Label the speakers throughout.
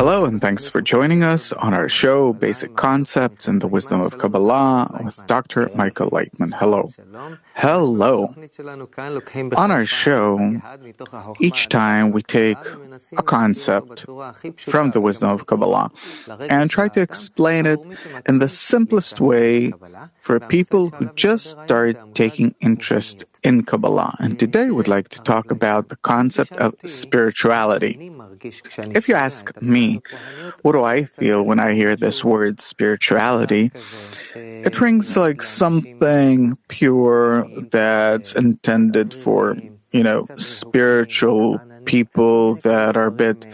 Speaker 1: Hello, and thanks for joining us on our show, Basic Concepts in the Wisdom of Kabbalah, with Dr. Michael Laitman. Hello. Hello. On our show, each time we take a concept from the Wisdom of Kabbalah and try to explain it in the simplest way for people who just start taking interest in Kabbalah. And today we'd like to talk about the concept of spirituality. If you ask me, what do I feel when I hear this word spirituality? It rings like something pure that's intended for, spiritual people that are a bit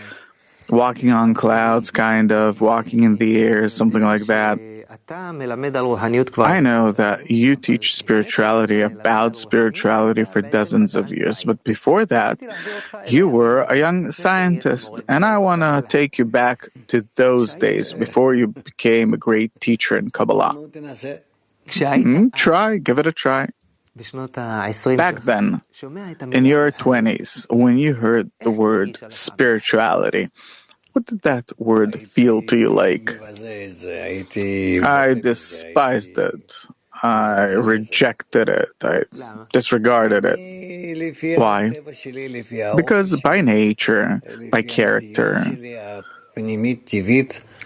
Speaker 1: walking on clouds, kind of walking in the air, something like that. I know that you teach spirituality about spirituality for dozens of years, but before that, you were a young scientist, and I want to take you back to those days before you became a great teacher in Kabbalah. Give it a try. Back then, in your 20s, when you heard the word spirituality, what did that word feel to you like? I despised it. I rejected it. I disregarded it. Why? Because by nature, by character,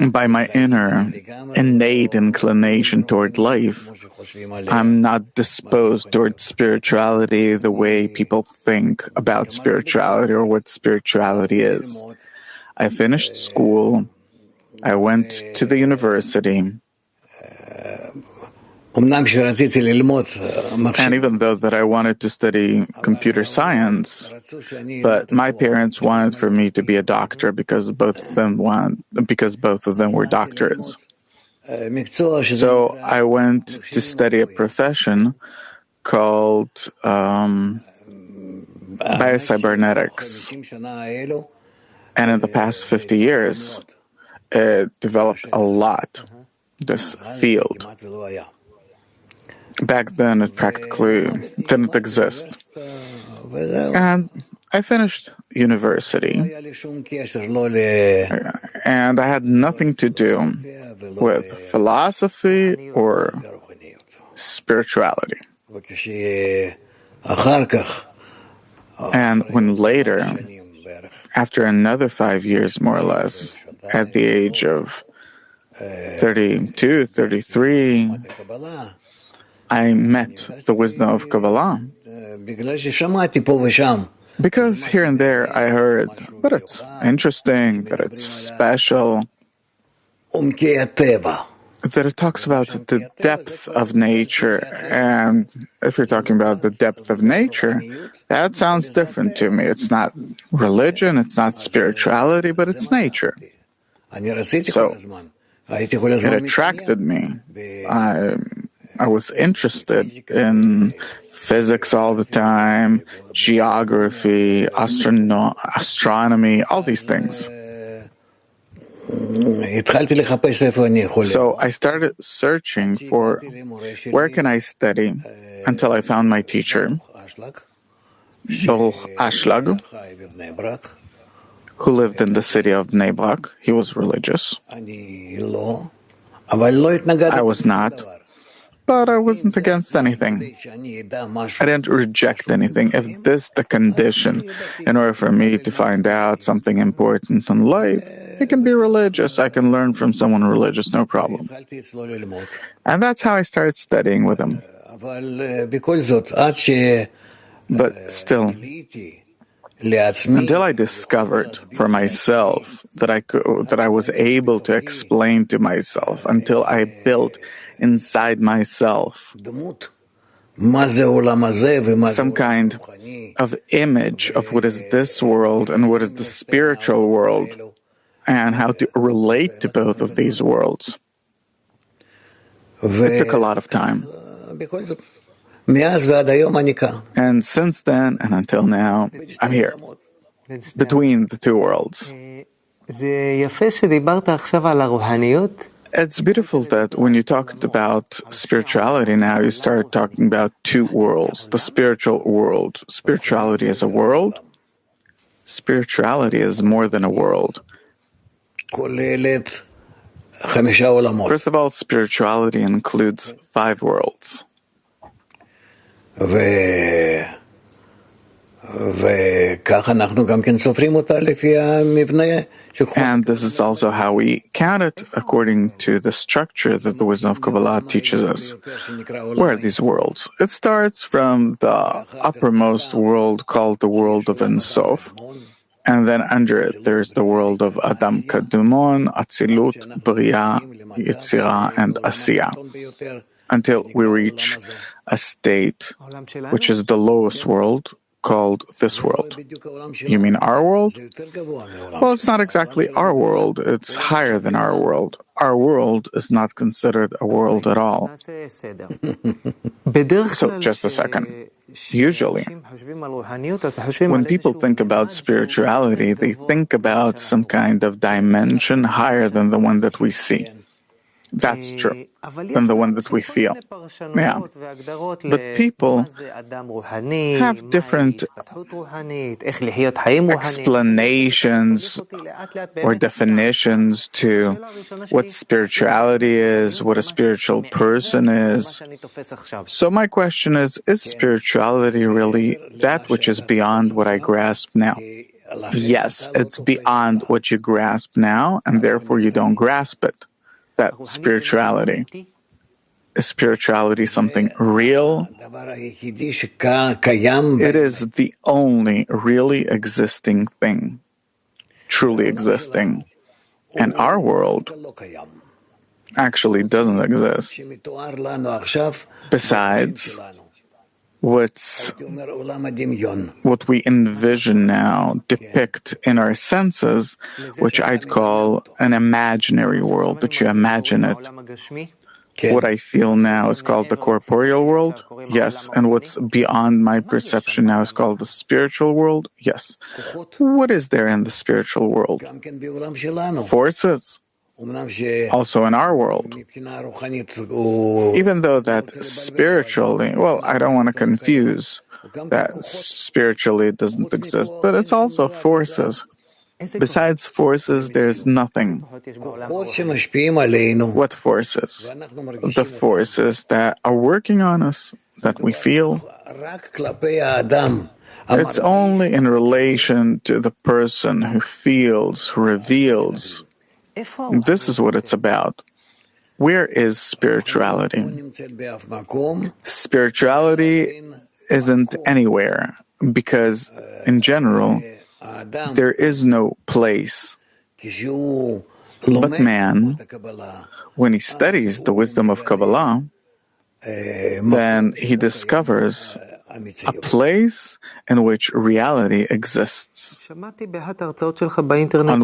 Speaker 1: by my inner, innate inclination toward life, I'm not disposed towards spirituality the way people think about spirituality or what spirituality is. I finished school. I went to the university. And even though that I wanted to study computer science, but my parents wanted for me to be a doctor because both of them were doctors. So I went to study a profession called biocybernetics. And in the past 50 years, it developed a lot, this field. Back then, it practically didn't exist. And I finished university, and I had nothing to do with philosophy or spirituality. And when later, after another 5 years, more or less, at the age of 32, 33, I met the wisdom of Kabbalah. Because here and there I heard that it's interesting, that it's special, that it talks about the depth of nature. And if you're talking about the depth of nature, that sounds different to me. It's not religion, it's not spirituality, but it's nature. So it attracted me. I was interested in physics all the time, geography, astronomy, all these things. So I started searching for where can I study until I found my teacher, Ashlag, who lived in the city of Bnei Brak. He was religious. I was not, but I wasn't against anything. I didn't reject anything. If this is the condition in order for me to find out something important in life, I can be religious. I can learn from someone religious, no problem. And that's how I started studying with him. But still, until I discovered for myself that I was able to explain to myself, until I built inside myself some kind of image of what is this world and what is the spiritual world, and how to relate to both of these worlds. It took a lot of time. And since then and until now, I'm here, between the two worlds. It's beautiful that when you talked about spirituality now, you start talking about two worlds, the spiritual world. Spirituality is a world. Spirituality is more than a world. First of all, spirituality includes 5 worlds. And this is also how we count it according to the structure that the wisdom of Kabbalah teaches us. Where are these worlds? It starts from the uppermost world called the world of Ein Sof, and then under it there's the world of Adam Kadmon, Atzilut, Bria, Yetzirah, and Asiya, until we reach a state which is the lowest world, called this world. You mean our world? Well, it's not exactly our world. It's higher than our world. Our world is not considered a world at all. So, just a second. Usually, when people think about spirituality, they think about some kind of dimension higher than the one that we see. That's true, than the one that we feel. Yeah. But people have different explanations or definitions to what spirituality is, what a spiritual person is. So my question is spirituality really that which is beyond what I grasp now? Yes, it's beyond what you grasp now, and therefore you don't grasp it. That spirituality. Is spirituality something real? It is the only really existing thing, truly existing. And our world actually doesn't exist. Besides, what we envision now, depict in our senses, which I'd call an imaginary world, that you imagine it. What I feel now is called the corporeal world, yes, and what's beyond my perception now is called the spiritual world, yes. What is there in the spiritual world? Forces. Also in our world. Even though that spiritually, well, I don't want to confuse that spiritually it doesn't exist, but it's also forces. Besides forces, there's nothing. What forces? The forces that are working on us, that we feel. It's only in relation to the person who feels, who reveals. This is what it's about. Where is spirituality? Spirituality isn't anywhere because, in general, there is no place. But man, when he studies the wisdom of Kabbalah, then he discovers a place in which reality exists. On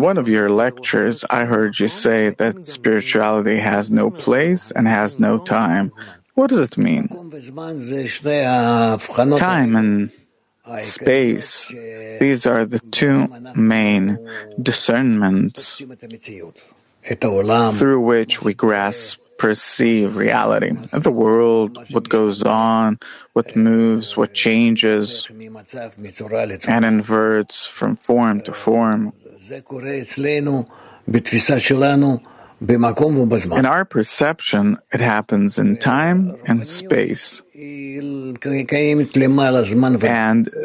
Speaker 1: one of your lectures, I heard you say that spirituality has no place and has no time. What does it mean? Time and space, these are the 2 main discernments through which we grasp, perceive reality. The world, what goes on, what moves, what changes, and inverts from form to form. In our perception, it happens in time and space. And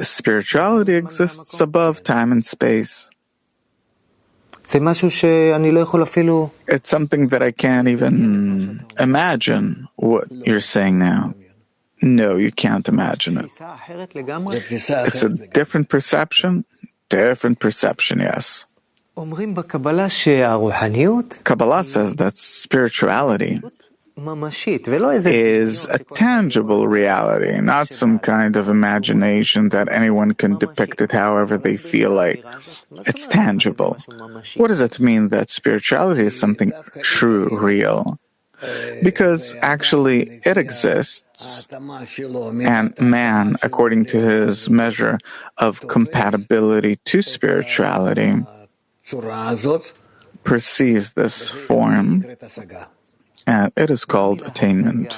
Speaker 1: spirituality exists above time and space. It's something that I can't even imagine what you're saying now. No, you can't imagine it. It's a different perception, yes. Kabbalah says that spirituality is a tangible reality, not some kind of imagination that anyone can depict it however they feel like. It's tangible. What does it mean that spirituality is something true, real? Because actually it exists, and man, according to his measure of compatibility to spirituality, perceives this form, and it is called attainment.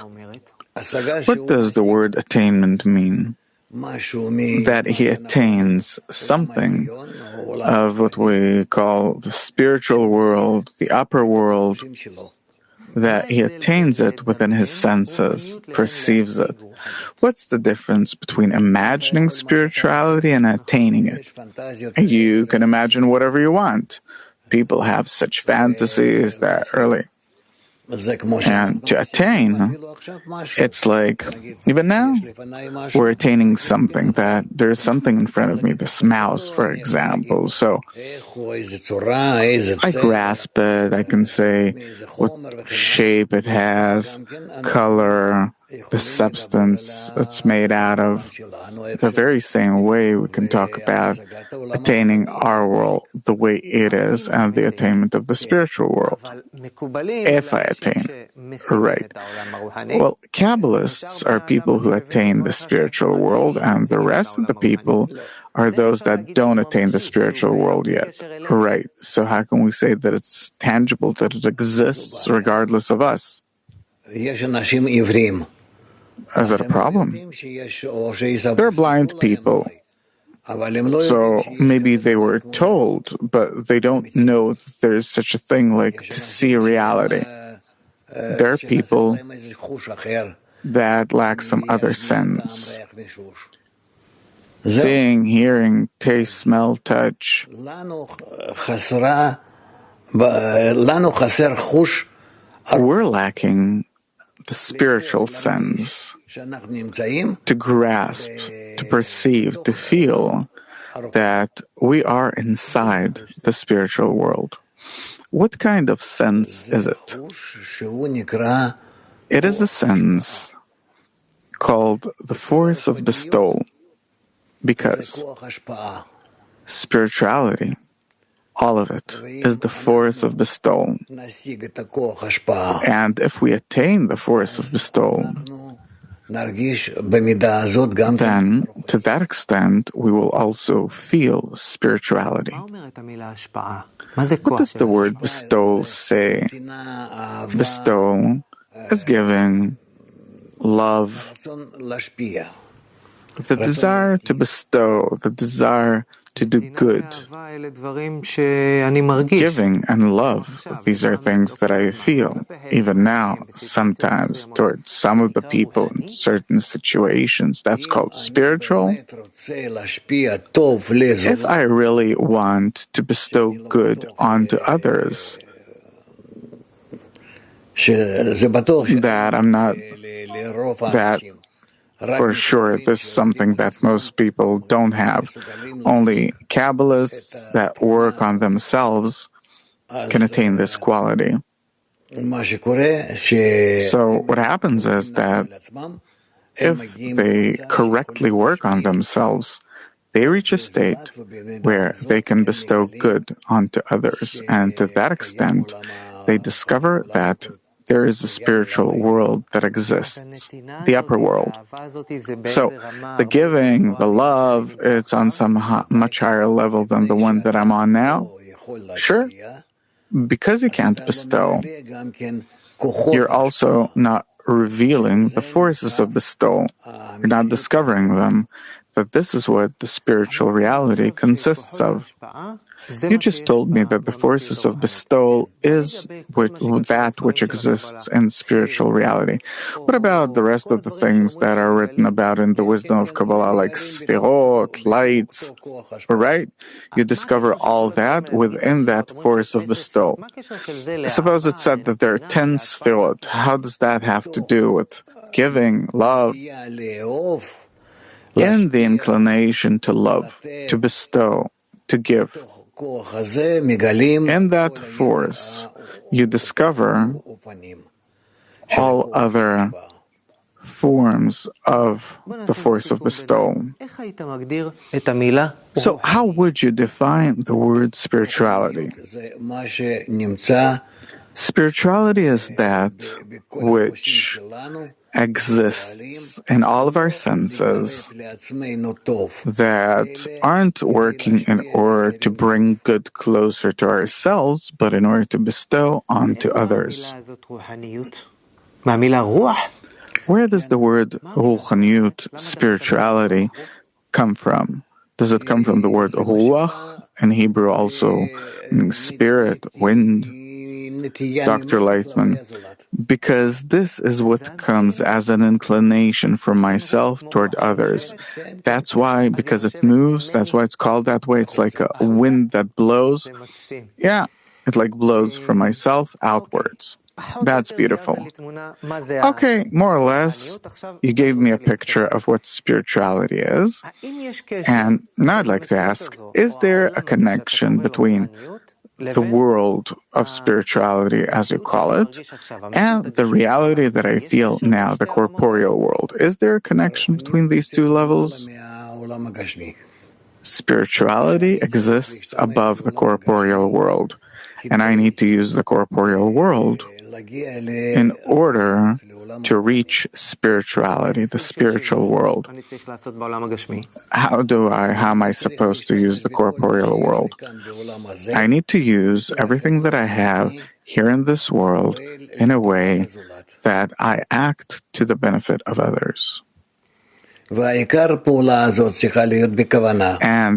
Speaker 1: What does the word attainment mean? That he attains something of what we call the spiritual world, the upper world, that he attains it within his senses, perceives it. What's the difference between imagining spirituality and attaining it? You can imagine whatever you want. People have such fantasies that early. And to attain, it's like, even now, we're attaining something, that there's something in front of me, this mouse, for example. So I grasp it, I can say what shape it has, color, the substance it's made out of. The very same way we can talk about attaining our world the way it is and the attainment of the spiritual world. If I attain, right. Well, Kabbalists are people who attain the spiritual world, and the rest of the people are those that don't attain the spiritual world yet. Right. So how can we say that it's tangible, that it exists regardless of us? Is it a problem? They're blind people. So maybe they were told, but they don't know that there's such a thing like to see reality. There are people that lack some other sense. Seeing, hearing, taste, smell, touch. We're lacking the spiritual sense to grasp, to perceive, to feel that we are inside the spiritual world. What kind of sense is it? It is a sense called the force of bestowal, because spirituality, all of it, is the force of bestowal. And if we attain the force of bestowal, then, to that extent, we will also feel spirituality. What does the word bestow say? Bestow is giving, love, the desire to bestow, the desire to do good. Giving and love, these are things that I feel, even now, sometimes, towards some of the people in certain situations. That's called spiritual. If I really want to bestow good onto others, that I'm not, that for sure, this is something that most people don't have. Only Kabbalists that work on themselves can attain this quality. So what happens is that if they correctly work on themselves, they reach a state where they can bestow good onto others. And to that extent, they discover that there is a spiritual world that exists, the upper world. So the giving, the love, it's on some much higher level than the one that I'm on now. Sure, because you can't bestow, you're also not revealing the forces of bestowal. You're not discovering them, that this is what the spiritual reality consists of. You just told me that the forces of bestowal is that which exists in spiritual reality. What about the rest of the things that are written about in the wisdom of Kabbalah, like sfirot, lights, right? You discover all that within that force of bestowal. Suppose it's said that there are 10 sfirot. How does that have to do with giving, love? In the inclination to love, to bestow, to give, in that force, you discover all other forms of the force of bestowal. So how would you define the word spirituality? Spirituality is that which exists in all of our senses that aren't working in order to bring good closer to ourselves, but in order to bestow onto others. Where does the word ruchaniyut, spirituality, come from? Does it come from the word ruach, in Hebrew also meaning spirit, wind, Dr. Laitman, because this is what comes as an inclination from myself toward others. That's why, because it moves, that's why it's called that way. It's like a wind that blows. Yeah, it like blows from myself outwards. That's beautiful. Okay, more or less, you gave me a picture of what spirituality is. And now I'd like to ask, is there a connection between the world of spirituality, as you call it, and the reality that I feel now, the corporeal world? Is there a connection between these two levels? Spirituality exists above the corporeal world, and I need to use the corporeal world in order to reach spirituality, the spiritual world. How am I supposed to use the corporeal world? I need to use everything that I have here in this world in a way that I act to the benefit of others. And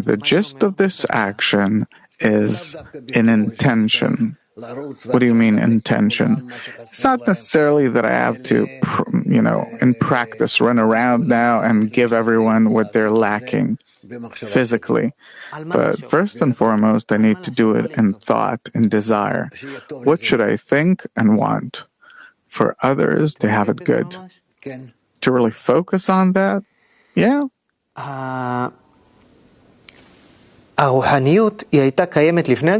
Speaker 1: the gist of this action is in intention. What do you mean intention? It's not necessarily that I have to, in practice, run around now and give everyone what they're lacking physically. But first and foremost, I need to do it in thought, in desire. What should I think and want? For others to have it good. To really focus on that? Yeah.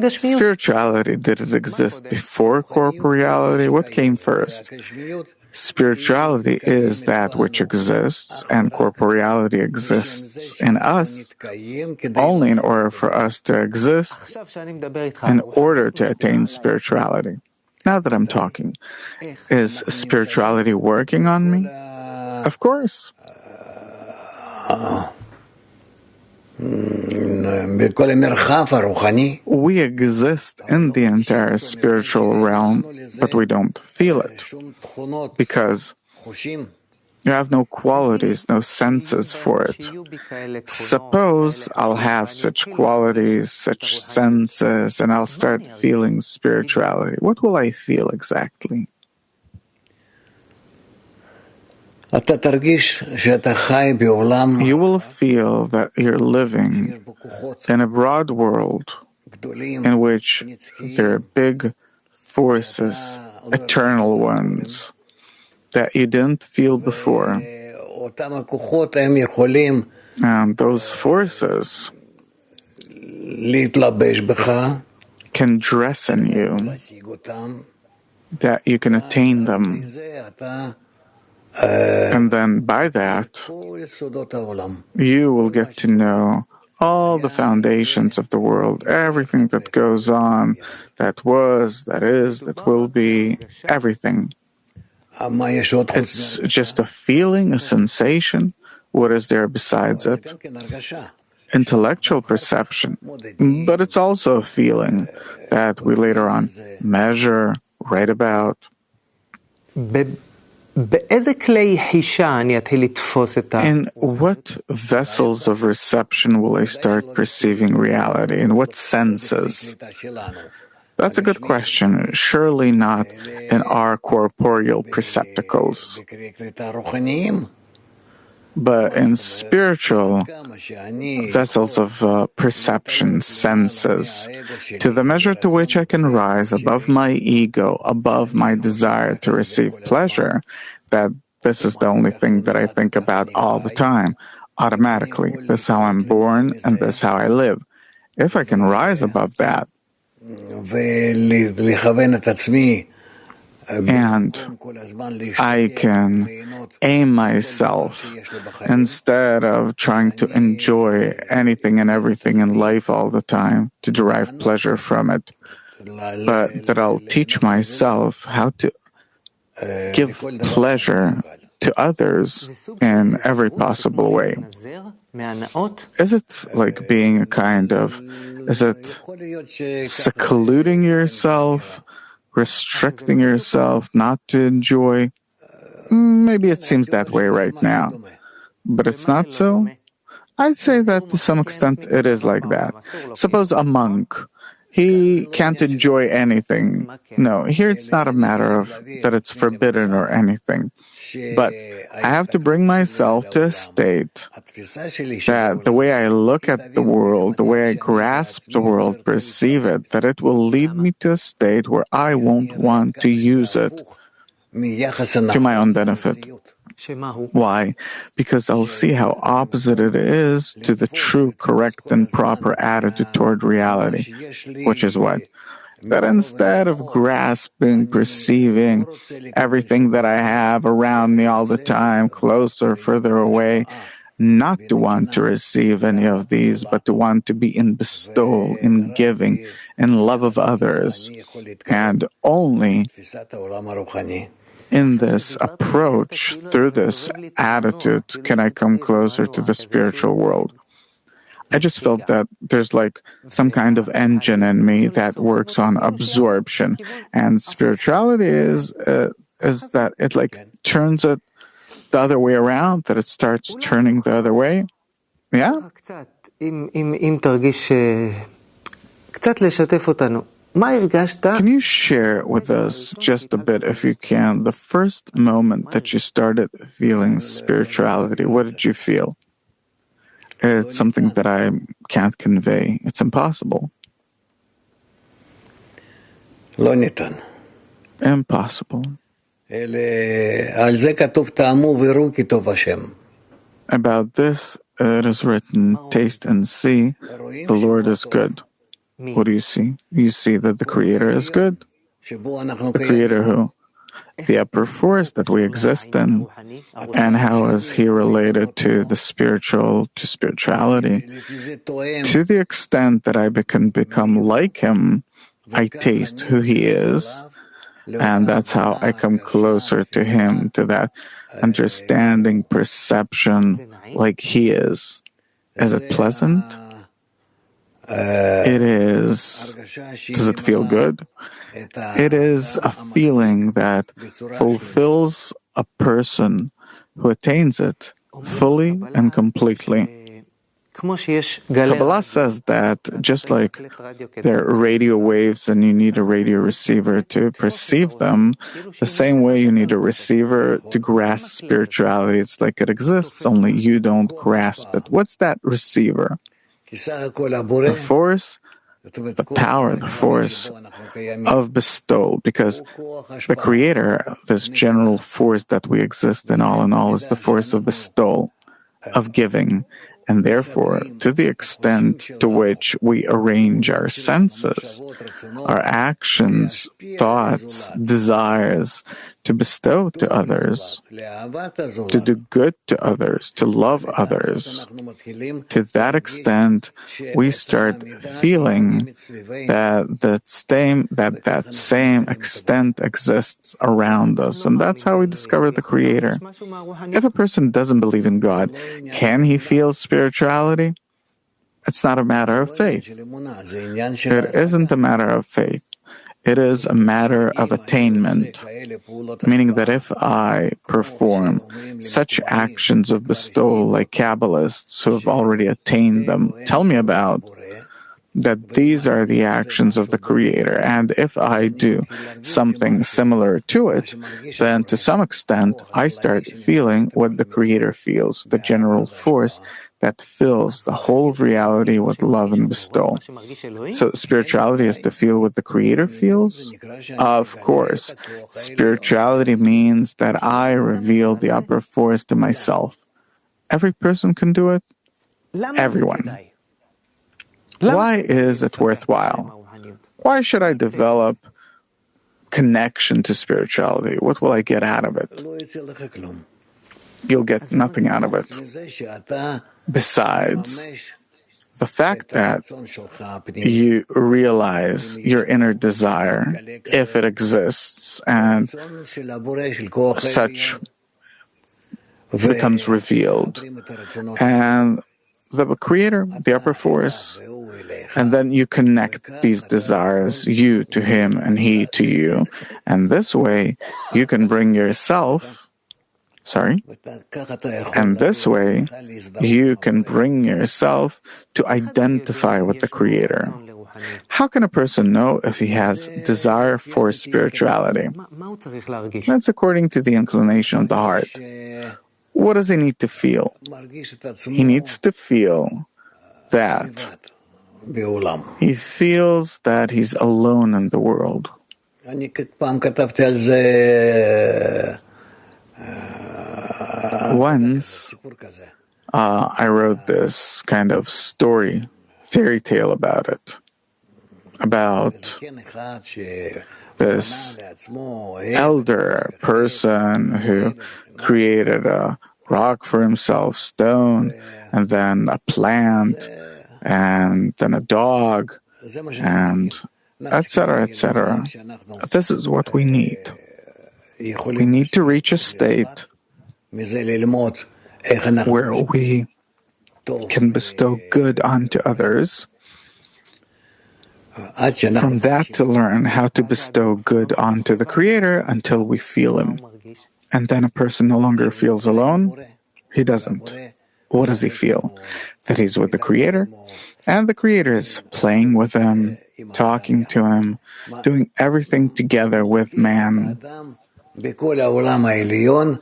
Speaker 1: Spirituality, did it exist before corporeality? What came first? Spirituality is that which exists, and corporeality exists in us only in order for us to exist, in order to attain spirituality. Now that I'm talking, is spirituality working on me? Of course. We exist in the entire spiritual realm, but we don't feel it, because you have no qualities, no senses for it. Suppose I'll have such qualities, such senses, and I'll start feeling spirituality. What will I feel exactly? You will feel that you're living in a broad world in which there are big forces, eternal ones, that you didn't feel before. And those forces can dress in you, that you can attain them. And then by that, you will get to know all the foundations of the world, everything that goes on, that was, that is, that will be, everything. It's just a feeling, a sensation. What is there besides it? Intellectual perception. But it's also a feeling that we later on measure, write about. In what vessels of reception will I start perceiving reality? In what senses? That's a good question. Surely not in our corporeal receptacles, but in spiritual vessels of perception, senses, to the measure to which I can rise above my ego, above my desire to receive pleasure, that this is the only thing that I think about all the time, automatically. This is how I'm born, and this is how I live. If I can rise above that, and I can aim myself instead of trying to enjoy anything and everything in life all the time, to derive pleasure from it, but that I'll teach myself how to give pleasure to others in every possible way. Is it like being is it secluding yourself, restricting yourself not to enjoy? Maybe it seems that way right now, but it's not so. I'd say that to some extent it is like that. Suppose a monk, he can't enjoy anything. No, here it's not a matter of that it's forbidden or anything. But I have to bring myself to a state that the way I look at the world, the way I grasp the world, perceive it, that it will lead me to a state where I won't want to use it to my own benefit. Why? Because I'll see how opposite it is to the true, correct, and proper attitude toward reality, which is what? That instead of grasping, perceiving everything that I have around me all the time, closer, further away, not to want to receive any of these, but to want to be in bestowal, in giving, in love of others, and only in this approach, through this attitude, can I come closer to the spiritual world. I just felt that there's like some kind of engine in me that works on absorption, and spirituality is that it like turns it the other way around, that it starts turning the other way. Yeah? Can you share with us just a bit, if you can, the first moment that you started feeling spirituality? What did you feel? It's something that I can't convey. It's impossible. Impossible. About this, it is written, taste and see, the Lord is good. What do you see? You see that the Creator is good. The Creator who? The upper force that we exist in. And how is He related to the spiritual, to spirituality? To the extent that I can become like Him, I taste who He is, and that's how I come closer to Him, to that understanding, perception, like He is. Is it pleasant? It is. Does it feel good? It is a feeling that fulfills a person who attains it fully and completely. Kabbalah says that just like there are radio waves and you need a radio receiver to perceive them, the same way you need a receiver to grasp spirituality. It's like it exists, only you don't grasp it. What's that receiver? The force, the power, the force of bestowal, because the Creator, this general force that we exist in all, is the force of bestowal, of giving. And therefore, to the extent to which we arrange our senses, our actions, thoughts, desires, to bestow to others, to do good to others, to love others, to that extent, we start feeling that that same extent exists around us. And that's how we discover the Creator. If a person doesn't believe in God, can he feel spirituality? It's not a matter of faith. It isn't a matter of faith. It is a matter of attainment, meaning that if I perform such actions of bestowal like Kabbalists who have already attained them tell me about, that these are the actions of the Creator, and if I do something similar to it, then to some extent I start feeling what the Creator feels, the general force that fills the whole of reality with love and bestowal. So spirituality is to feel what the Creator feels? Of course. Spirituality means that I reveal the upper force to myself. Every person can do it. Everyone. Why is it worthwhile? Why should I develop connection to spirituality? What will I get out of it? You'll get nothing out of it. Besides the fact that you realize your inner desire, if it exists, and such becomes revealed, and the Creator, the upper force, and then you connect these desires, you to Him and He to you, and this way you can bring yourself Sorry. And this way, you can bring yourself to identify with the Creator. How can a person know if he has desire for spirituality? That's according to the inclination of the heart. What does he need to feel? He needs to feel that he feels that he's alone in the world. Once, I wrote this kind of fairy tale about it, about this elder person who created a rock for himself, stone, and then a plant, and then a dog, and etc., etc. This is what we need. We need to reach a state where we can bestow good onto others. From that, to learn how to bestow good onto the Creator until we feel Him. And then a person no longer feels alone. He doesn't. What does he feel? That he's with the Creator, and the Creator is playing with him, talking to him, doing everything together with man,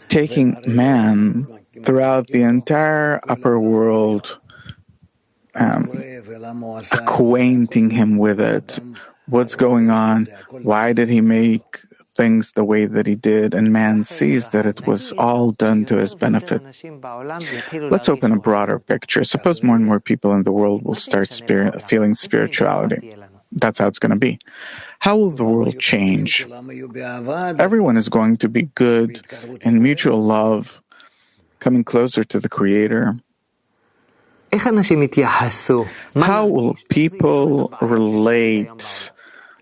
Speaker 1: taking man throughout the entire upper world, acquainting him with it. What's going on? Why did he make things the way that he did? And man sees that it was all done to his benefit. Let's open a broader picture. Suppose more and more people in the world will start feeling spirituality. That's how it's going to be. How will the world change? Everyone is going to be good in mutual love, coming closer to the Creator. How will people relate?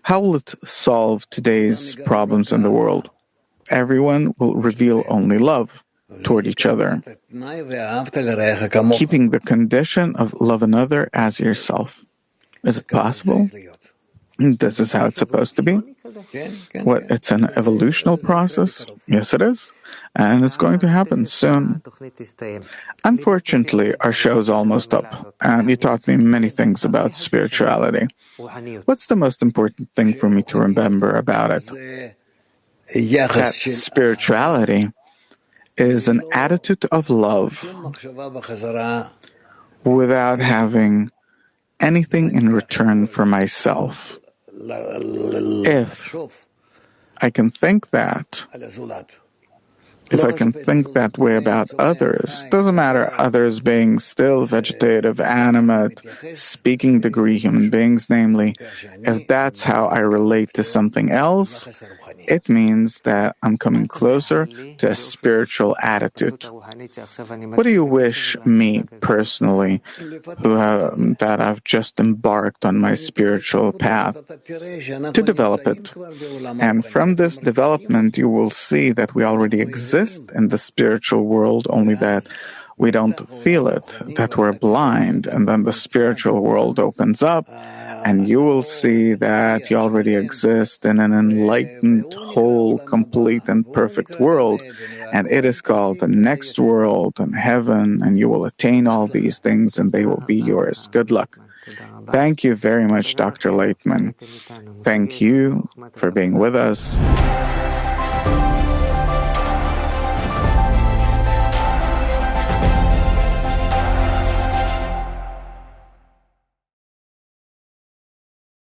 Speaker 1: How will it solve today's problems in the world? Everyone will reveal only love toward each other, keeping the condition of love another as yourself. Is it possible? This is how it's supposed to be. What? It's an evolutional process? Yes, it is. And it's going to happen soon. Unfortunately, our show's almost up, and you taught me many things about spirituality. What's the most important thing for me to remember about it? That spirituality is an attitude of love without having anything in return for myself. If I can think that, if I can think that way about others, doesn't matter others being still vegetative, animate, speaking degree human beings, namely, if that's how I relate to something else, it means that I'm coming closer to a spiritual attitude. What do you wish me personally, that I've just embarked on my spiritual path, to develop it? And from this development, you will see that we already exist in the spiritual world, only that we don't feel it, that we're blind, and then the spiritual world opens up, and you will see that you already exist in an enlightened, whole, complete, and perfect world, and it is called the next world and heaven, and you will attain all these things, and they will be yours. Good luck. Thank you very much, Dr. Laitman. Thank you for being with us.